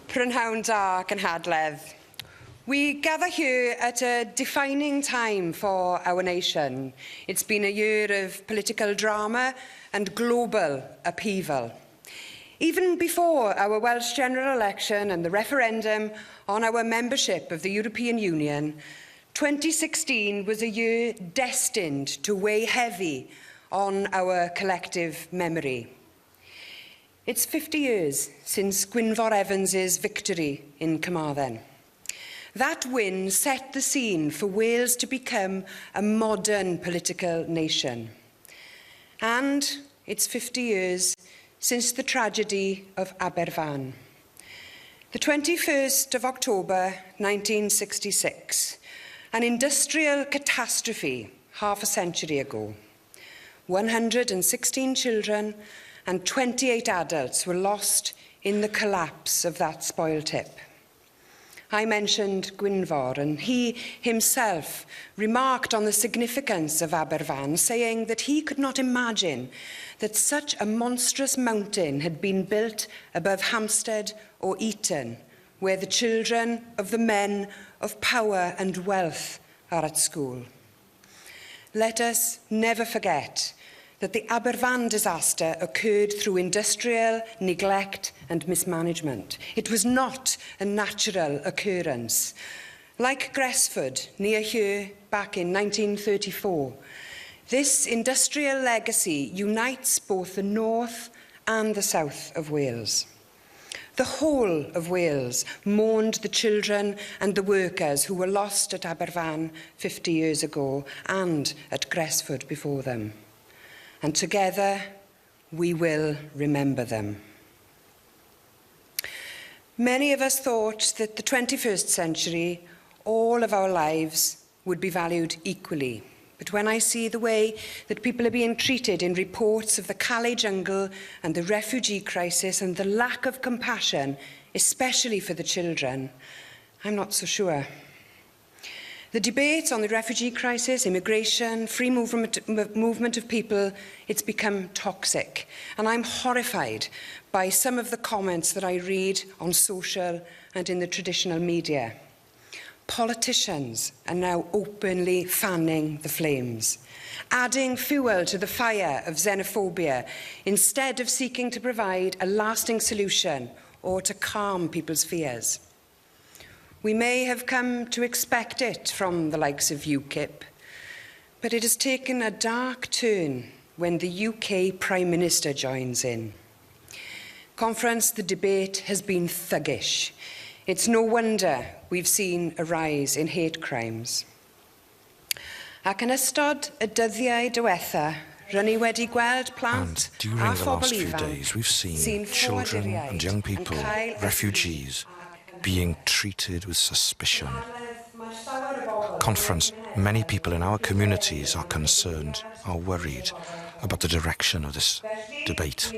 Prynhawn da Nghynhadledd. We gather here at a defining time for our nation. It's been a year of political drama and global upheaval. Even before our Welsh general election and the referendum on our membership of the European Union, 2016 was a year destined to weigh heavy on our collective memory. It's 50 years since Gwynfor Evans's victory in Carmarthen. That win set the scene for Wales to become a modern political nation. And it's 50 years since the tragedy of Aberfan. The 21st of October 1966, an industrial catastrophe half a century ago. 116 children and 28 adults were lost in the collapse of that spoil tip. I mentioned Gwynfor, and he himself remarked on the significance of Aberfan, saying that he could not imagine that such a monstrous mountain had been built above Hampstead or Eton, where the children of the men of power and wealth are at school. Let us never forget that the Aberfan disaster occurred through industrial neglect and mismanagement. It was not a natural occurrence. Like Gresford, near here, back in 1934, this industrial legacy unites both the north and the south of Wales. The whole of Wales mourned the children and the workers who were lost at Aberfan 50 years ago and at Gresford before them. And together, we will remember them. Many of us thought that the 21st century, all of our lives would be valued equally. But when I see the way that people are being treated in reports of the Calais jungle and the refugee crisis and the lack of compassion, especially for the children, I'm not so sure. The debate on the refugee crisis, immigration, free movement of people, it's become toxic. And I'm horrified by some of the comments that I read on social and in the traditional media. Politicians are now openly fanning the flames, adding fuel to the fire of xenophobia instead of seeking to provide a lasting solution or to calm people's fears. We may have come to expect it from the likes of UKIP, but it has taken a dark turn when the UK Prime Minister joins in. Conference, the debate has been thuggish. It's no wonder we've seen a rise in hate crimes. Ac yn ystod y dyddiau diwetha, rydyn ni wedi gweld plant a phobl ifanc. And during the last few days, we've seen children and young people, refugees, being treated with suspicion. Conference, many people in our communities are concerned, are worried about the direction of this debate.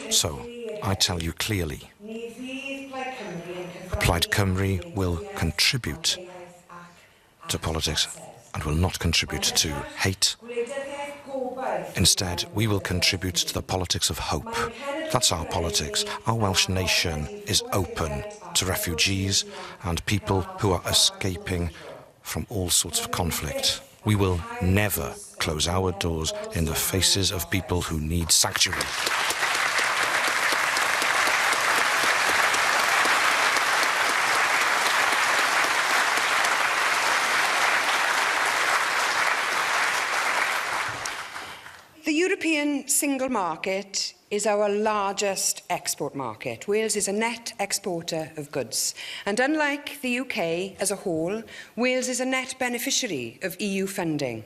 So, I tell you clearly, Plaid Cymru will contribute to politics and will not contribute to hate. Instead, we will contribute to the politics of hope. That's our politics. Our Welsh nation is open to refugees and people who are escaping from all sorts of conflict. We will never close our doors in the faces of people who need sanctuary. The European single market is our largest export market. Wales is a net exporter of goods. And unlike the UK as a whole, Wales is a net beneficiary of EU funding.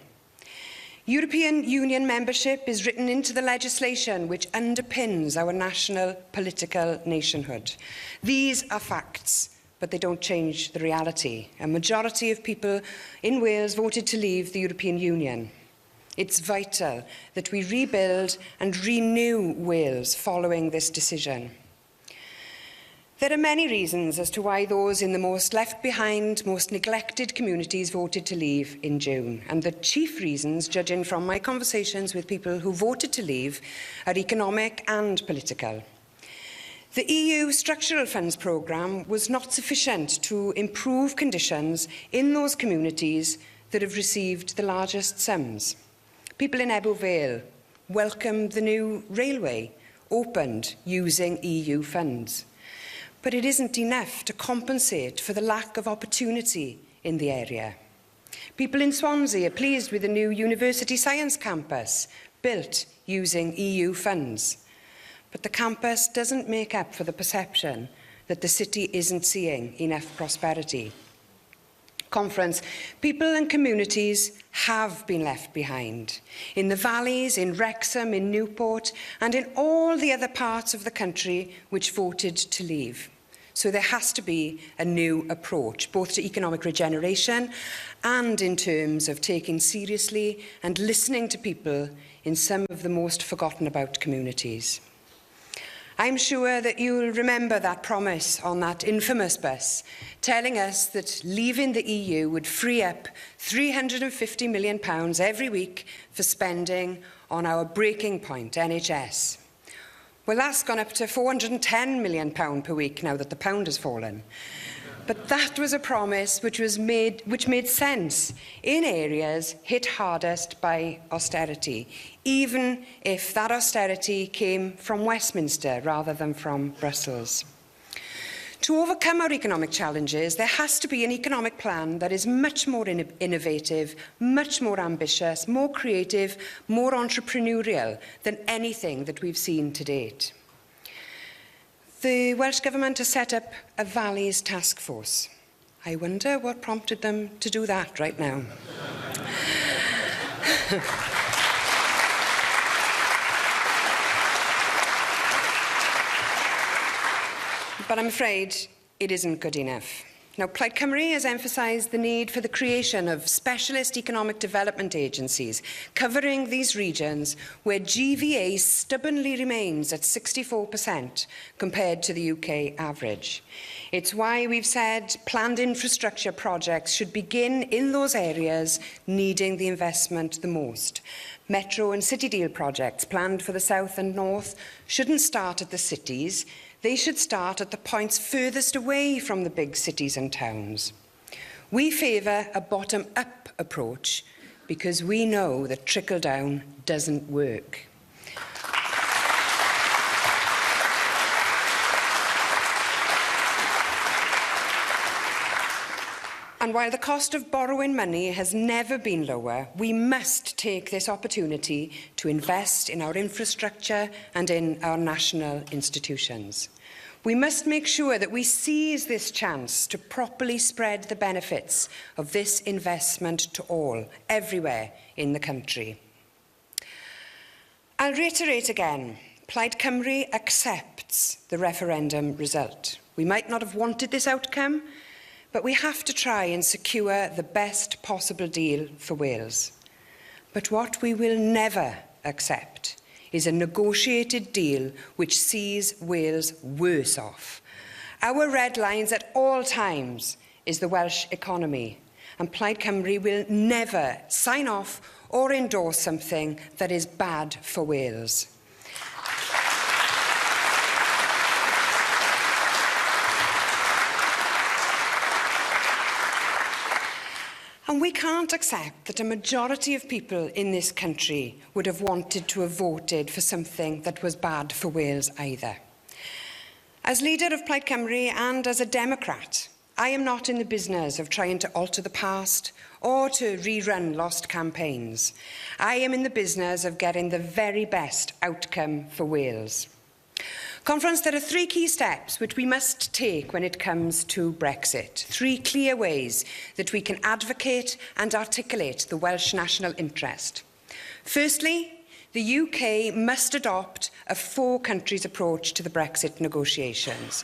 European Union membership is written into the legislation which underpins our national political nationhood. These are facts, but they don't change the reality. A majority of people in Wales voted to leave the European Union. It's vital that we rebuild and renew Wales following this decision. There are many reasons as to why those in the most left behind, most neglected communities voted to leave in June. And the chief reasons, judging from my conversations with people who voted to leave, are economic and political. The EU Structural Funds programme was not sufficient to improve conditions in those communities that have received the largest sums. People in Ebbw Vale welcomed the new railway, opened using EU funds. But it isn't enough to compensate for the lack of opportunity in the area. People in Swansea are pleased with the new University Science Campus, built using EU funds. But the campus doesn't make up for the perception that the city isn't seeing enough prosperity. Conference, people and communities have been left behind. In the valleys, in Wrexham, in Newport, and in all the other parts of the country which voted to leave. So there has to be a new approach, both to economic regeneration and in terms of taking seriously and listening to people in some of the most forgotten about communities. I'm sure that you'll remember that promise on that infamous bus, telling us that leaving the EU would free up £350 million every week for spending on our breaking point, NHS. Well, that's gone up to £410 million per week now that the pound has fallen. But that was a promise which made sense in areas hit hardest by austerity, even if that austerity came from Westminster rather than from Brussels. To overcome our economic challenges, there has to be an economic plan that is much more innovative, much more ambitious, more creative, more entrepreneurial than anything that we've seen to date. The Welsh Government has set up a Valleys task force. I wonder what prompted them to do that right now. But I'm afraid it isn't good enough. Now, Plaid Cymru has emphasised the need for the creation of specialist economic development agencies covering these regions where GVA stubbornly remains at 64% compared to the UK average. It's why we've said planned infrastructure projects should begin in those areas needing the investment the most. Metro and City Deal projects planned for the south and north shouldn't start at the cities. They should start at the points furthest away from the big cities and towns. We favour a bottom-up approach because we know that trickle-down doesn't work. And while the cost of borrowing money has never been lower, we must take this opportunity to invest in our infrastructure and in our national institutions. We must make sure that we seize this chance to properly spread the benefits of this investment to all, everywhere in the country. I'll reiterate again, Plaid Cymru accepts the referendum result. We might not have wanted this outcome, but we have to try and secure the best possible deal for Wales. But what we will never accept is a negotiated deal which sees Wales worse off. Our red lines at all times is the Welsh economy, and Plaid Cymru will never sign off or endorse something that is bad for Wales. And we can't accept that a majority of people in this country would have wanted to have voted for something that was bad for Wales either. As leader of Plaid Cymru and as a Democrat, I am not in the business of trying to alter the past or to rerun lost campaigns. I am in the business of getting the very best outcome for Wales. Conference, there are three key steps which we must take when it comes to Brexit. Three clear ways that we can advocate and articulate the Welsh national interest. Firstly, the UK must adopt a four-countries approach to the Brexit negotiations.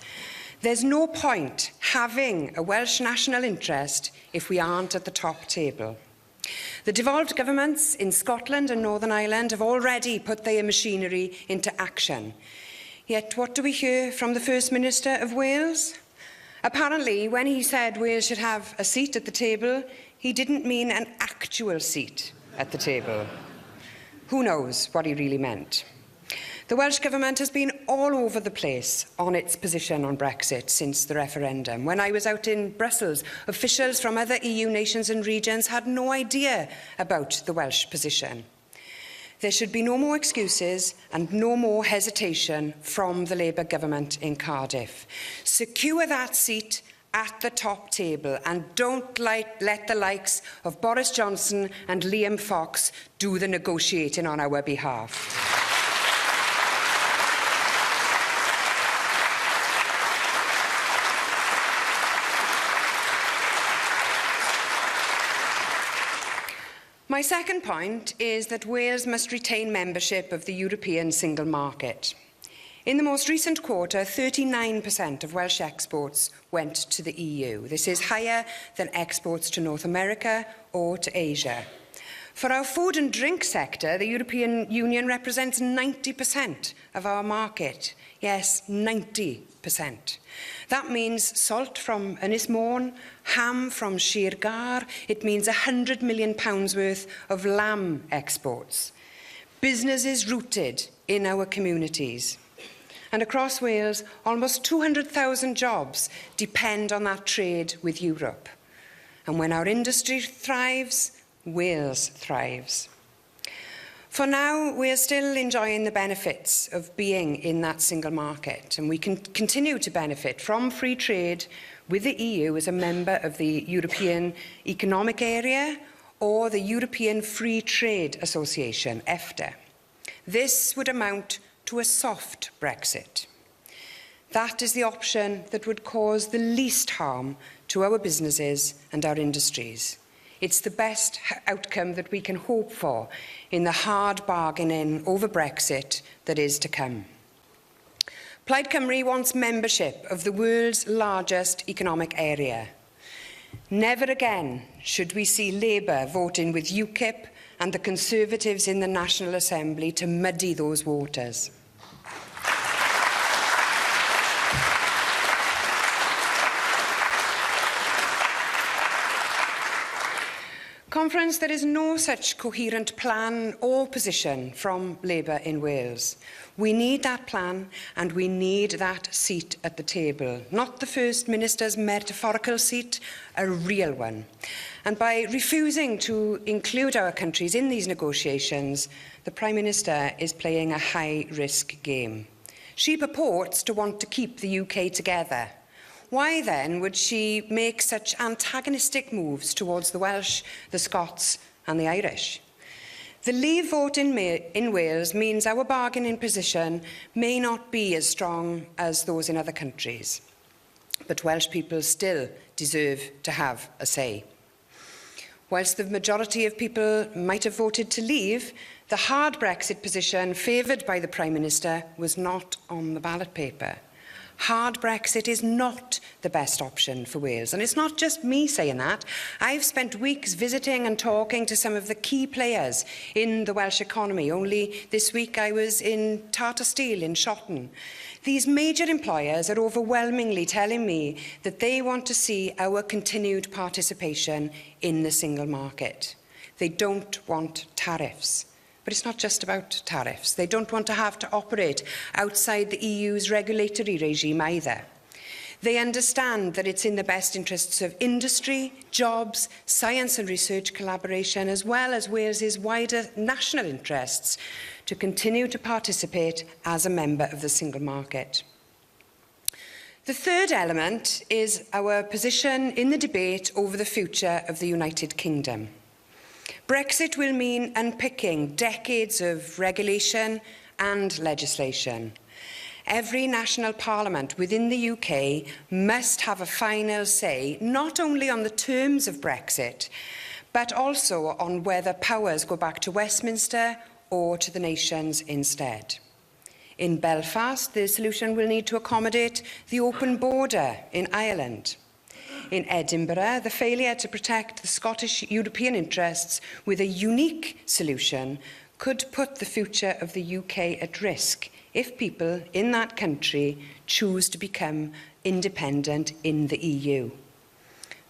There's no point having a Welsh national interest if we aren't at the top table. The devolved governments in Scotland and Northern Ireland have already put their machinery into action. Yet what do we hear from the First Minister of Wales? Apparently, when he said Wales should have a seat at the table, he didn't mean an actual seat at the table. Who knows what he really meant? The Welsh Government has been all over the place on its position on Brexit since the referendum. When I was out in Brussels, officials from other EU nations and regions had no idea about the Welsh position. There should be no more excuses and no more hesitation from the Labour Government in Cardiff. Secure that seat at the top table and don't let the likes of Boris Johnson and Liam Fox do the negotiating on our behalf. My second point is that Wales must retain membership of the European single market. In the most recent quarter, 39% of Welsh exports went to the EU. This is higher than exports to North America or to Asia. For our food and drink sector, the European Union represents 90% of our market. Yes, 90%. That means salt from Ynys Môn, ham from Sir Gar. It means £100 million worth of lamb exports. Businesses rooted in our communities. And across Wales, almost 200,000 jobs depend on that trade with Europe. And when our industry thrives, Wales thrives. For now, we are still enjoying the benefits of being in that single market, and we can continue to benefit from free trade with the EU as a member of the European Economic Area or the European Free Trade Association, EFTA. This would amount to a soft Brexit. That is the option that would cause the least harm to our businesses and our industries. It's the best outcome that we can hope for in the hard bargaining over Brexit that is to come. Plaid Cymru wants membership of the world's largest economic area. Never again should we see Labour voting with UKIP and the Conservatives in the National Assembly to muddy those waters. Conference, there is no such coherent plan or position from Labour in Wales. We need that plan and we need that seat at the table, not the First Minister's metaphorical seat, a real one. And by refusing to include our countries in these negotiations, the Prime Minister is playing a high-risk game. She purports to want to keep the UK together. Why then would she make such antagonistic moves towards the Welsh, the Scots and the Irish? The Leave vote in Wales means our bargaining position may not be as strong as those in other countries, but Welsh people still deserve to have a say. Whilst the majority of people might have voted to leave, the hard Brexit position favoured by the Prime Minister was not on the ballot paper. Hard Brexit is not the best option for Wales. And it's not just me saying that. I've spent weeks visiting and talking to some of the key players in the Welsh economy. Only this week I was in Tata Steel in Shotton. These major employers are overwhelmingly telling me that they want to see our continued participation in the single market. They don't want tariffs. But it's not just about tariffs. They don't want to have to operate outside the EU's regulatory regime either. They understand that it's in the best interests of industry, jobs, science and research collaboration, as well as Wales's wider national interests, to continue to participate as a member of the single market. The third element is our position in the debate over the future of the United Kingdom. Brexit will mean unpicking decades of regulation and legislation. Every national parliament within the UK must have a final say, not only on the terms of Brexit, but also on whether powers go back to Westminster or to the nations instead. In Belfast, the solution will need to accommodate the open border in Ireland. In Edinburgh, the failure to protect the Scottish European interests with a unique solution could put the future of the UK at risk if people in that country choose to become independent in the EU.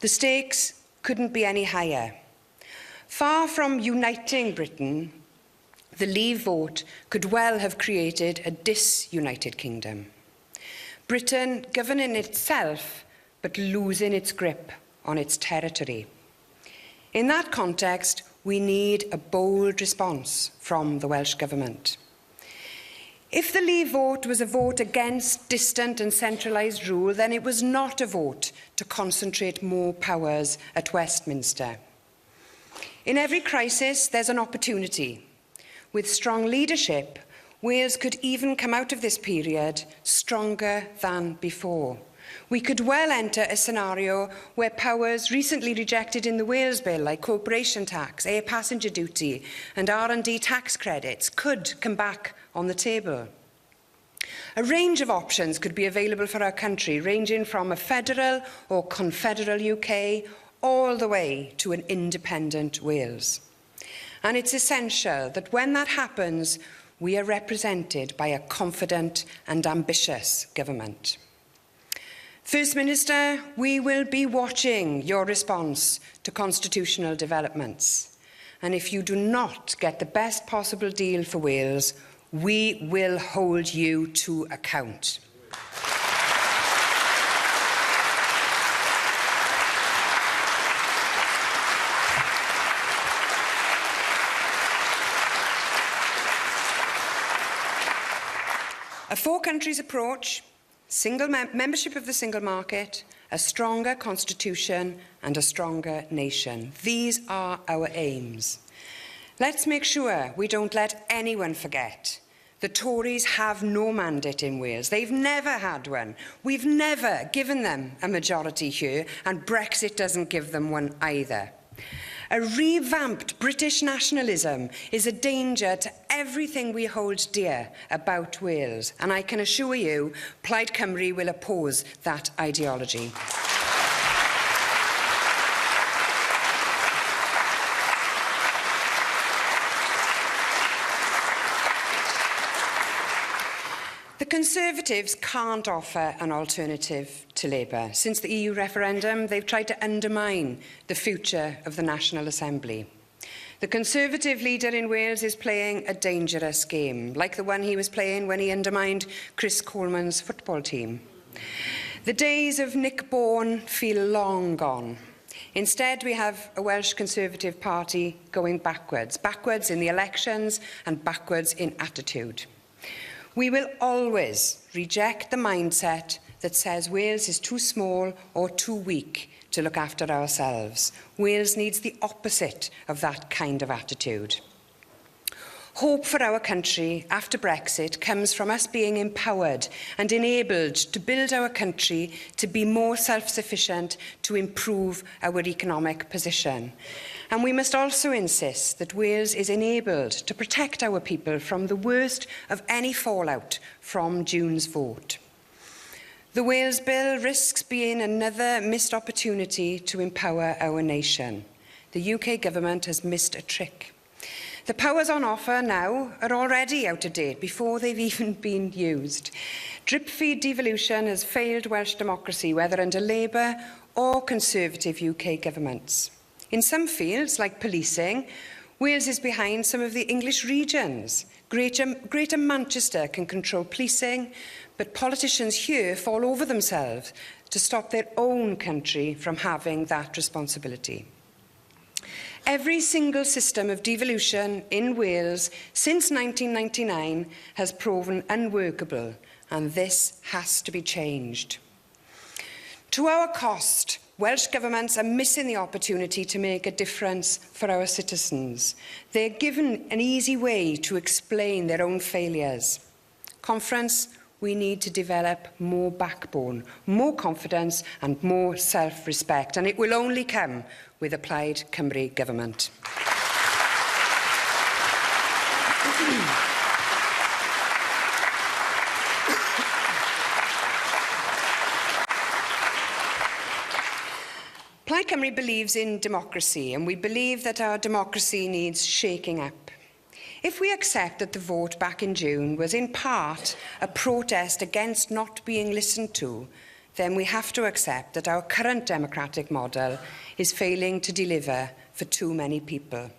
The stakes couldn't be any higher. Far from uniting Britain, The Leave vote could well have created a disunited kingdom. Britain governing itself, but losing its grip on its territory. In that context, we need a bold response from the Welsh Government. If the Leave vote was a vote against distant and centralised rule, then it was not a vote to concentrate more powers at Westminster. In every crisis, there's an opportunity. With strong leadership, Wales could even come out of this period stronger than before. We could well enter a scenario where powers recently rejected in the Wales Bill, like corporation tax, air passenger duty and R&D tax credits, could come back on the table. A range of options could be available for our country, ranging from a federal or confederal UK all the way to an independent Wales. And it's essential that when that happens, we are represented by a confident and ambitious government. First Minister, we will be watching your response to constitutional developments. And if you do not get the best possible deal for Wales, we will hold you to account. A four-countries approach, membership of the single market, a stronger constitution and a stronger nation. These are our aims. Let's make sure we don't let anyone forget the Tories have no mandate in Wales. They've never had one. We've never given them a majority here, and Brexit doesn't give them one either. A revamped British nationalism is a danger to everything we hold dear about Wales, and I can assure you, Plaid Cymru will oppose that ideology. The Conservatives can't offer an alternative to Labour. Since the EU referendum, they've tried to undermine the future of the National Assembly. The Conservative leader in Wales is playing a dangerous game, like the one he was playing when he undermined Chris Coleman's football team. The days of Nick Bourne feel long gone. Instead, we have a Welsh Conservative Party going backwards in the elections and backwards in attitude. We will always reject the mindset that says Wales is too small or too weak to look after ourselves. Wales needs the opposite of that kind of attitude. Hope for our country after Brexit comes from us being empowered and enabled to build our country to be more self-sufficient, to improve our economic position. And we must also insist that Wales is enabled to protect our people from the worst of any fallout from June's vote. The Wales Bill risks being another missed opportunity to empower our nation. The UK government has missed a trick. The powers on offer now are already out of date before they've even been used. Drip-feed devolution has failed Welsh democracy, whether under Labour or Conservative UK governments. In some fields, like policing, Wales is behind some of the English regions. Greater Manchester can control policing, but politicians here fall over themselves to stop their own country from having that responsibility. Every single system of devolution in Wales since 1999 has proven unworkable, and this has to be changed. To our cost, Welsh governments are missing the opportunity to make a difference for our citizens. They're given an easy way to explain their own failures. Conference, we need to develop more backbone, more confidence and more self-respect, and it will only come with a Plaid Cymru government. Plaid Cymru believes in democracy, and we believe that our democracy needs shaking up. If we accept that the vote back in June was in part a protest against not being listened to, then we have to accept that our current democratic model is failing to deliver for too many people.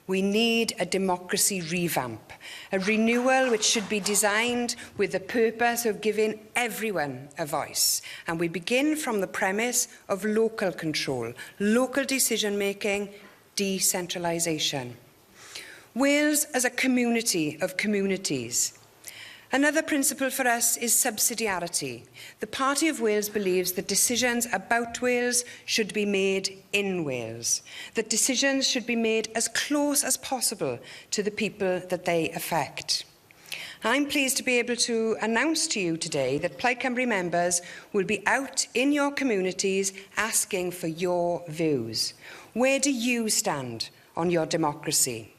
We need a democracy revamp, a renewal which should be designed with the purpose of giving everyone a voice. And we begin from the premise of local control, local decision-making, decentralisation. Wales as a community of communities. Another principle for us is subsidiarity. The Party of Wales believes that decisions about Wales should be made in Wales, that decisions should be made as close as possible to the people that they affect. I'm pleased to be able to announce to you today that Plaid Cymru members will be out in your communities asking for your views. Where do you stand on your democracy?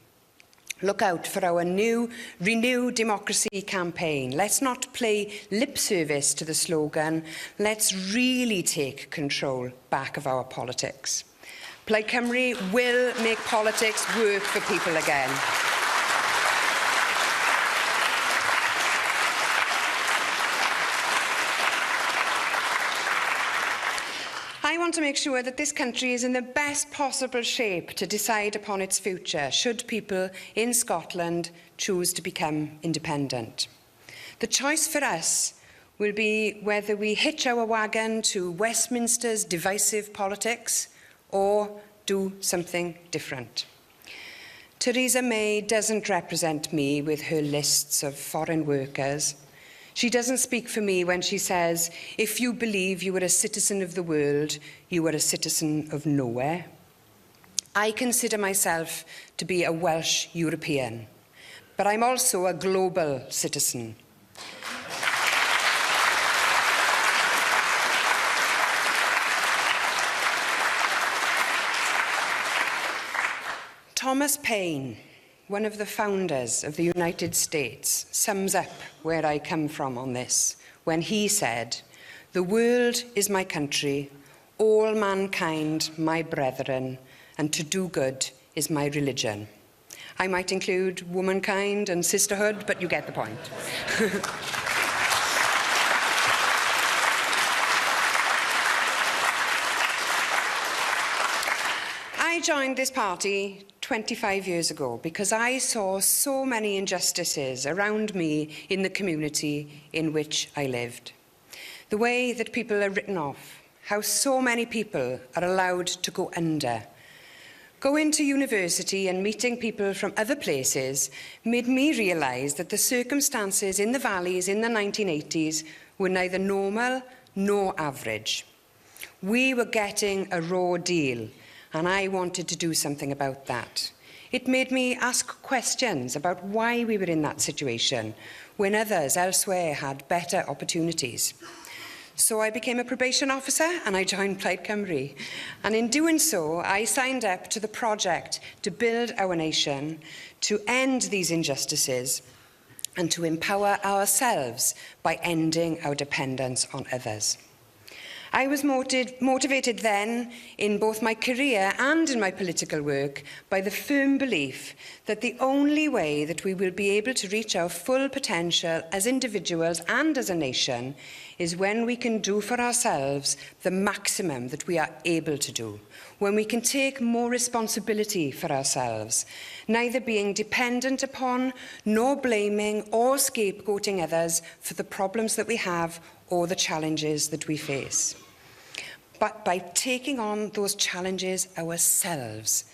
Look out for our new Renew Democracy campaign. Let's not play lip service to the slogan. Let's really take control back of our politics. Plaid Cymru will make politics work for people again. I want to make sure that this country is in the best possible shape to decide upon its future, should people in Scotland choose to become independent. The choice for us will be whether we hitch our wagon to Westminster's divisive politics or do something different. Theresa May doesn't represent me with her lists of foreign workers. She doesn't speak for me when she says, if you believe you are a citizen of the world, you are a citizen of nowhere. I consider myself to be a Welsh European, but I'm also a global citizen. Thomas Paine, one of the founders of the United States, sums up where I come from on this when he said, "The world is my country, all mankind my brethren, and to do good is my religion." I might include womankind and sisterhood, but you get the point. I joined this party 25 years ago because I saw so many injustices around me in the community in which I lived. The way that people are written off, how so many people are allowed to go under. Going to university and meeting people from other places made me realise that the circumstances in the valleys in the 1980s were neither normal nor average. We were getting a raw deal, and I wanted to do something about that. It made me ask questions about why we were in that situation when others elsewhere had better opportunities. So I became a probation officer and I joined Plaid Cymru. And in doing so, I signed up to the project to build our nation, to end these injustices, and to empower ourselves by ending our dependence on others. I was motivated then, in both my career and in my political work, by the firm belief that the only way that we will be able to reach our full potential as individuals and as a nation is when we can do for ourselves the maximum that we are able to do, when we can take more responsibility for ourselves, neither being dependent upon, nor blaming or scapegoating others for the problems that we have or the challenges that we face. But by taking on those challenges ourselves.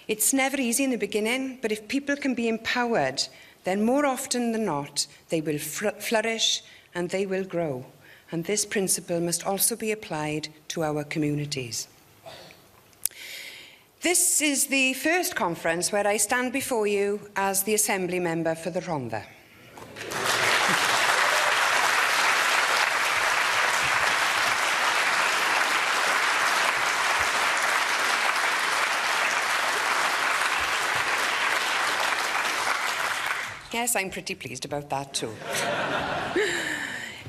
It's never easy in the beginning, but if people can be empowered, then more often than not, they will flourish and they will grow. And this principle must also be applied to our communities. This is the first conference where I stand before you as the Assembly member for the Rhondda. Yes, I'm pretty pleased about that too.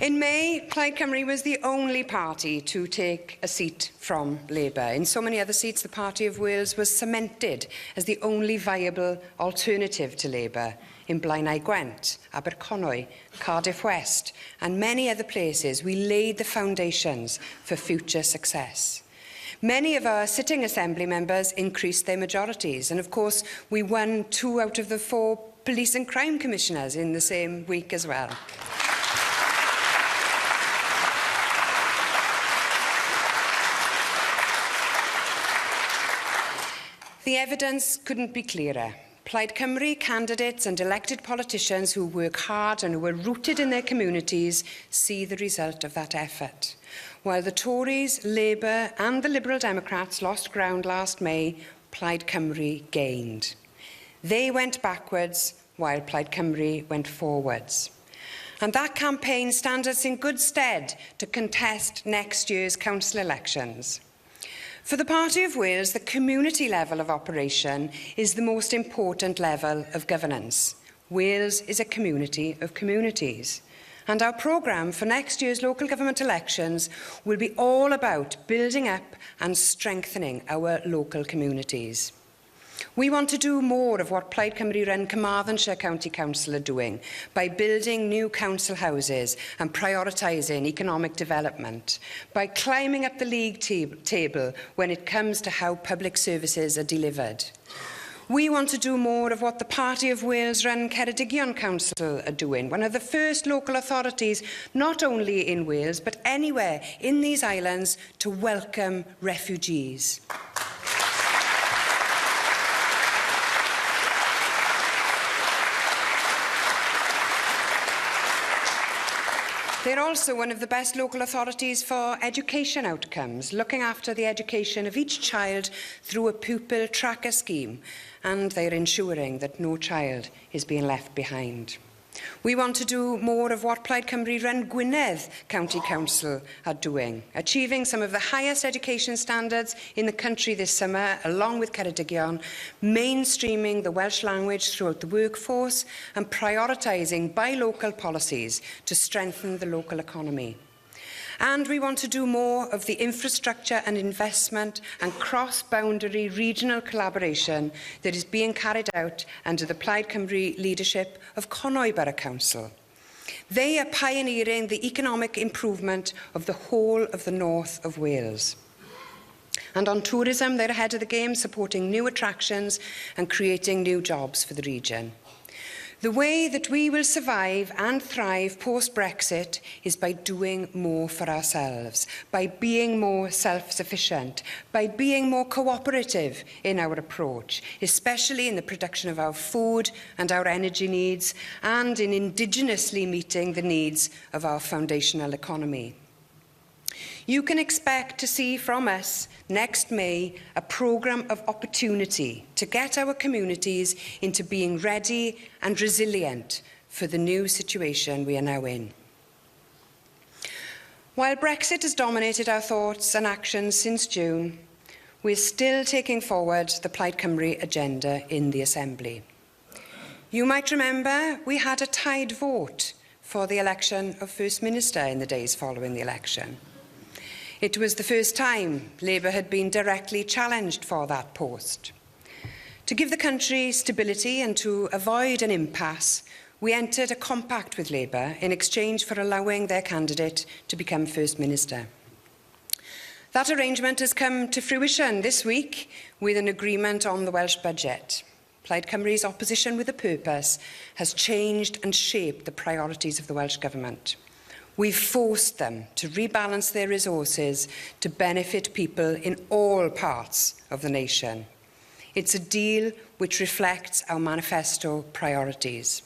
In May, Plaid Cymru was the only party to take a seat from Labour. In so many other seats, the Party of Wales was cemented as the only viable alternative to Labour. In Blaenau Gwent, Aberconwy, Cardiff West, and many other places, we laid the foundations for future success. Many of our sitting Assembly members increased their majorities, and of course we won 2 out of the 4 police and crime commissioners in the same week as well. The evidence couldn't be clearer. Plaid Cymru candidates and elected politicians who work hard and who are rooted in their communities see the result of that effort. While the Tories, Labour and the Liberal Democrats lost ground last May, Plaid Cymru gained. They went backwards while Plaid Cymru went forwards. And that campaign stands us in good stead to contest next year's council elections. For the Party of Wales, the community level of operation is the most important level of governance. Wales is a community of communities. And our programme for next year's local government elections will be all about building up and strengthening our local communities. We want to do more of what Plaid Cymru-run Carmarthenshire County Council are doing by building new council houses and prioritising economic development, by climbing up the league table when it comes to how public services are delivered. We want to do more of what the Party of Wales-run Ceredigion Council are doing, one of the first local authorities, not only in Wales, but anywhere in these islands, to welcome refugees. They're also one of the best local authorities for education outcomes, looking after the education of each child through a pupil tracker scheme, and they're ensuring that no child is being left behind. We want to do more of what Plaid Cymru-run Gwynedd County Council are doing, achieving some of the highest education standards in the country this summer, along with Ceredigion, mainstreaming the Welsh language throughout the workforce and prioritising buy-local policies to strengthen the local economy. And we want to do more of the infrastructure and investment and cross-boundary regional collaboration that is being carried out under the Plaid Cymru leadership of Conwy Borough Council. They are pioneering the economic improvement of the whole of the north of Wales. And on tourism, they're ahead of the game, supporting new attractions and creating new jobs for the region. The way that we will survive and thrive post-Brexit is by doing more for ourselves, by being more self-sufficient, by being more cooperative in our approach, especially in the production of our food and our energy needs, and in indigenously meeting the needs of our foundational economy. You can expect to see from us next May a programme of opportunity to get our communities into being ready and resilient for the new situation we are now in. While Brexit has dominated our thoughts and actions since June, we're still taking forward the Plaid Cymru agenda in the Assembly. You might remember we had a tied vote for the election of First Minister in the days following the election. It was the first time Labour had been directly challenged for that post. To give the country stability and to avoid an impasse, we entered a compact with Labour in exchange for allowing their candidate to become First Minister. That arrangement has come to fruition this week with an agreement on the Welsh budget. Plaid Cymru's opposition with a purpose has changed and shaped the priorities of the Welsh Government. We've forced them to rebalance their resources to benefit people in all parts of the nation. It's a deal which reflects our manifesto priorities.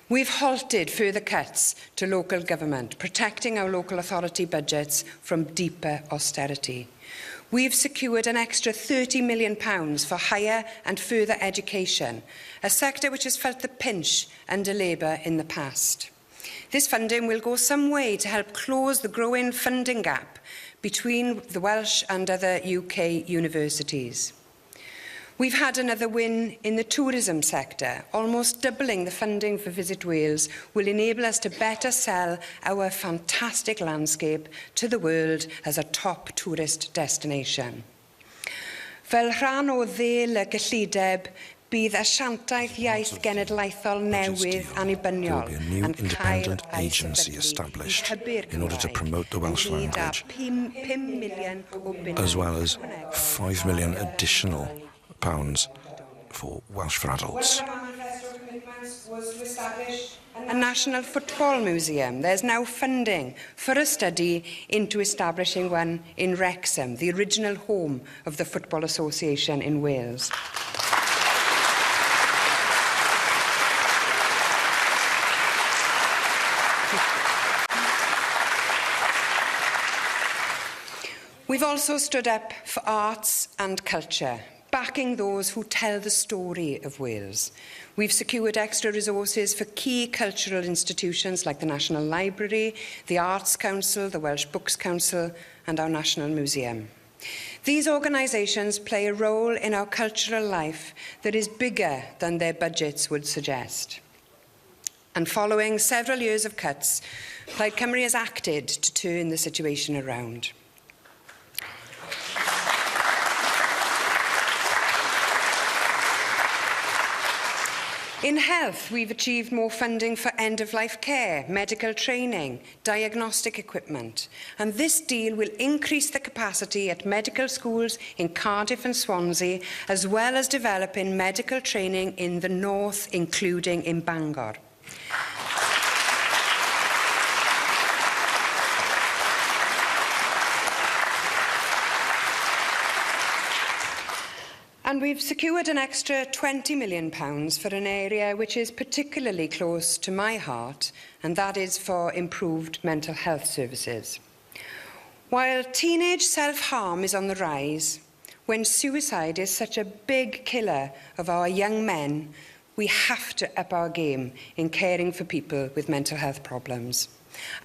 We've halted further cuts to local government, protecting our local authority budgets from deeper austerity. We've secured an extra £30 million for higher and further education, a sector which has felt the pinch under Labour in the past. This funding will go some way to help close the growing funding gap between the Welsh and other UK universities. We've had another win in the tourism sector. Almost doubling the funding for Visit Wales will enable us to better sell our fantastic landscape to the world as a top tourist destination. Fel rhan o ddel y gyllideb, Bydd asiantaeth iaith genedlaethol newydd annibyniol There will be a new independent agency established in order to promote the Welsh language, as well as £5 million additional pounds for Welsh for adults. Was to establish a National Football Museum. There's now funding for a study into establishing one in Wrexham, the original home of the Football Association in Wales. We've also stood up for arts and culture, backing those who tell the story of Wales. We've secured extra resources for key cultural institutions like the National Library, the Arts Council, the Welsh Books Council and our National Museum. These organisations play a role in our cultural life that is bigger than their budgets would suggest. And following several years of cuts, Plaid Cymru has acted to turn the situation around. In health, we've achieved more funding for end-of-life care, medical training, diagnostic equipment, and this deal will increase the capacity at medical schools in Cardiff and Swansea, as well as developing medical training in the north, including in Bangor. And we've secured an extra £20 million for an area which is particularly close to my heart, and that is for improved mental health services. While teenage self-harm is on the rise, when suicide is such a big killer of our young men, we have to up our game in caring for people with mental health problems.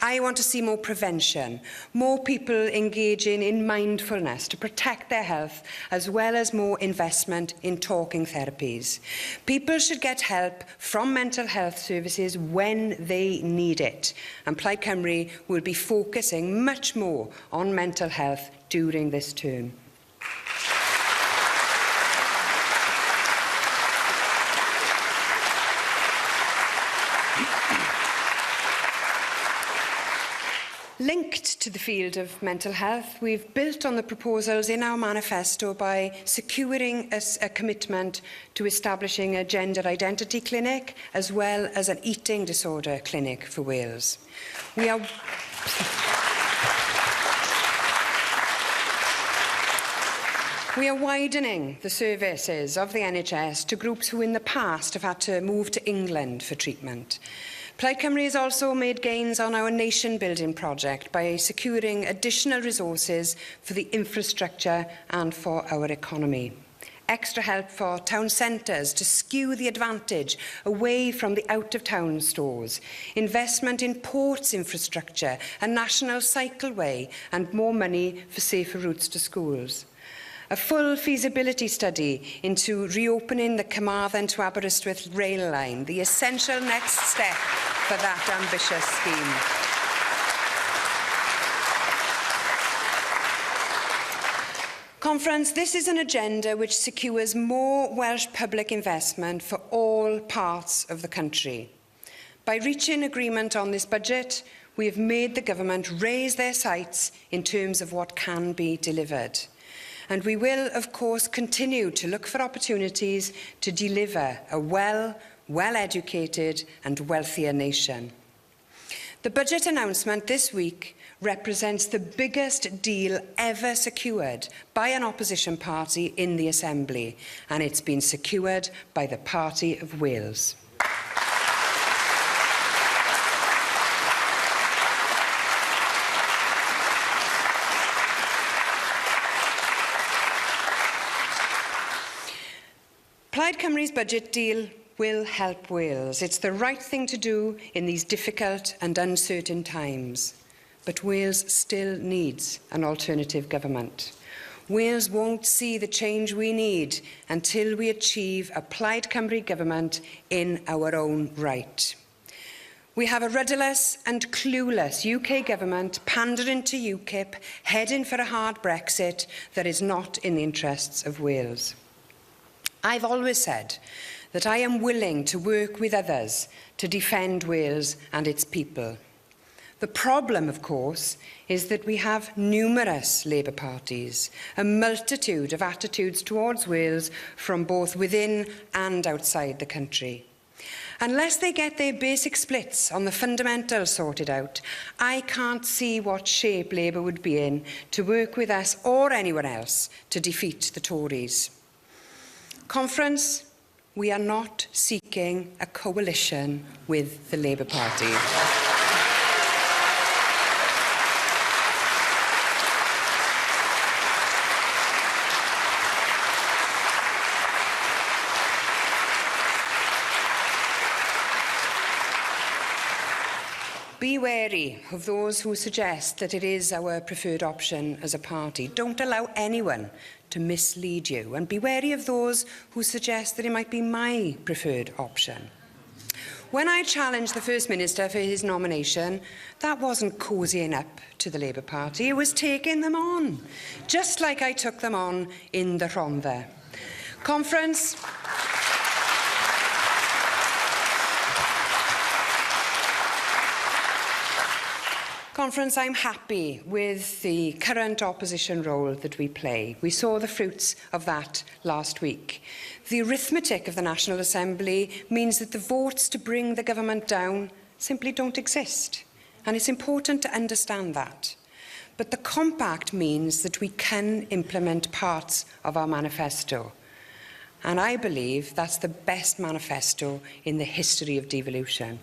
I want to see more prevention, more people engaging in mindfulness to protect their health, as well as more investment in talking therapies. People should get help from mental health services when they need it, and Plaid Cymru will be focusing much more on mental health during this term. Linked to the field of mental health, we've built on the proposals in our manifesto by securing a commitment to establishing a gender identity clinic as well as an eating disorder clinic for Wales. We are widening the services of the NHS to groups who in the past have had to move to England for treatment. Plaid Cymru has also made gains on our nation-building project by securing additional resources for the infrastructure and for our economy. Extra help for town centres to skew the advantage away from the out-of-town stores. Investment in ports infrastructure, a national cycleway and more money for safer routes to schools. A full feasibility study into reopening the Carmarthen to Aberystwyth rail line, the essential next step for that ambitious scheme. Conference, this is an agenda which secures more Welsh public investment for all parts of the country. By reaching agreement on this budget, we have made the government raise their sights in terms of what can be delivered. And we will, of course, continue to look for opportunities to deliver a well-educated and wealthier nation. The budget announcement this week represents the biggest deal ever secured by an opposition party in the Assembly, and it's been secured by the Party of Wales. Plaid Cymru's budget deal will help Wales. It's the right thing to do in these difficult and uncertain times. But Wales still needs an alternative government. Wales won't see the change we need until we achieve a Plaid Cymru government in our own right. We have a rudderless and clueless UK government pandering to UKIP, heading for a hard Brexit that is not in the interests of Wales. I've always said that I am willing to work with others to defend Wales and its people. The problem, of course, is that we have numerous Labour parties, a multitude of attitudes towards Wales from both within and outside the country. Unless they get their basic splits on the fundamentals sorted out, I can't see what shape Labour would be in to work with us or anyone else to defeat the Tories. Conference, we are not seeking a coalition with the Labour Party. Be wary of those who suggest that it is our preferred option as a party. Don't allow anyone to mislead you, and be wary of those who suggest that it might be my preferred option. When I challenged the First Minister for his nomination, that wasn't cosying up to the Labour Party, it was taking them on, just like I took them on in the Rhondda. Conference, I'm happy with the current opposition role that we play. We saw the fruits of that last week. The arithmetic of the National Assembly means that the votes to bring the government down simply don't exist. And it's important to understand that. But the compact means that we can implement parts of our manifesto. And I believe that's the best manifesto in the history of devolution.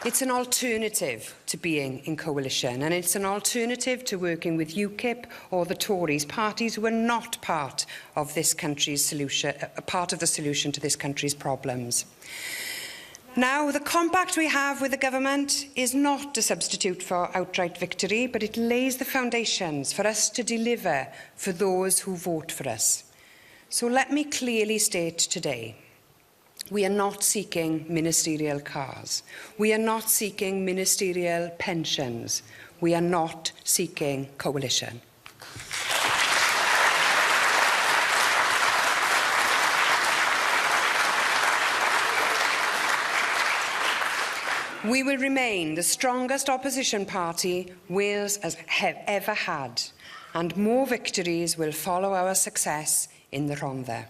It's an alternative to being in coalition, and it's an alternative to working with UKIP or the Tories, parties who are not part of this country's solution, part of the solution to this country's problems. Now, the compact we have with the government is not a substitute for outright victory, but it lays the foundations for us to deliver for those who vote for us. So let me clearly state today, we are not seeking ministerial cars. We are not seeking ministerial pensions. We are not seeking coalition. We will remain the strongest opposition party Wales has ever had, and more victories will follow our success in the Rhondda.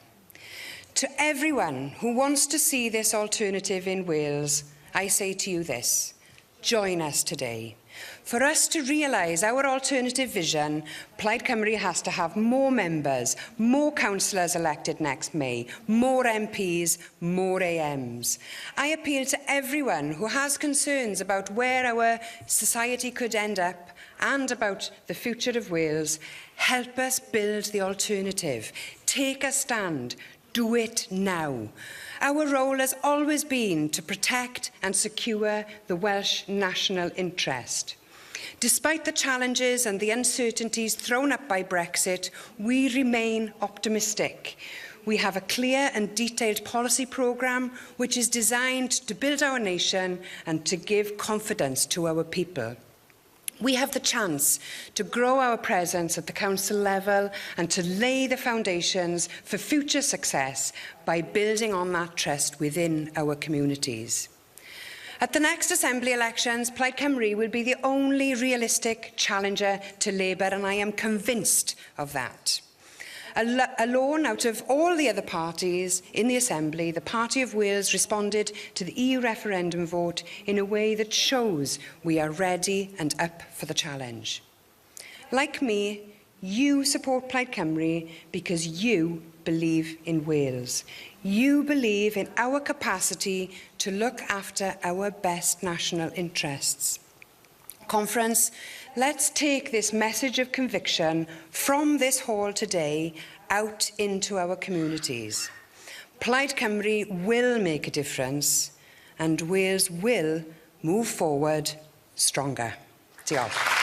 To everyone who wants to see this alternative in Wales, I say to you this: join us today. For us to realise our alternative vision, Plaid Cymru has to have more members, more councillors elected next May, more MPs, more AMs. I appeal to everyone who has concerns about where our society could end up and about the future of Wales. Help us build the alternative. Take a stand. Do it now. Our role has always been to protect and secure the Welsh national interest. Despite the challenges and the uncertainties thrown up by Brexit, we remain optimistic. We have a clear and detailed policy programme which is designed to build our nation and to give confidence to our people. We have the chance to grow our presence at the council level and to lay the foundations for future success by building on that trust within our communities. At the next Assembly elections, Plaid Cymru will be the only realistic challenger to Labour, and I am convinced of that. Alone out of all the other parties in the Assembly, the Party of Wales responded to the EU referendum vote in a way that shows we are ready and up for the challenge. Like me, you support Plaid Cymru because you believe in Wales. You believe in our capacity to look after our best national interests. Conference, let's take this message of conviction from this hall today out into our communities. Plaid Cymru will make a difference and Wales will move forward stronger. Diolch.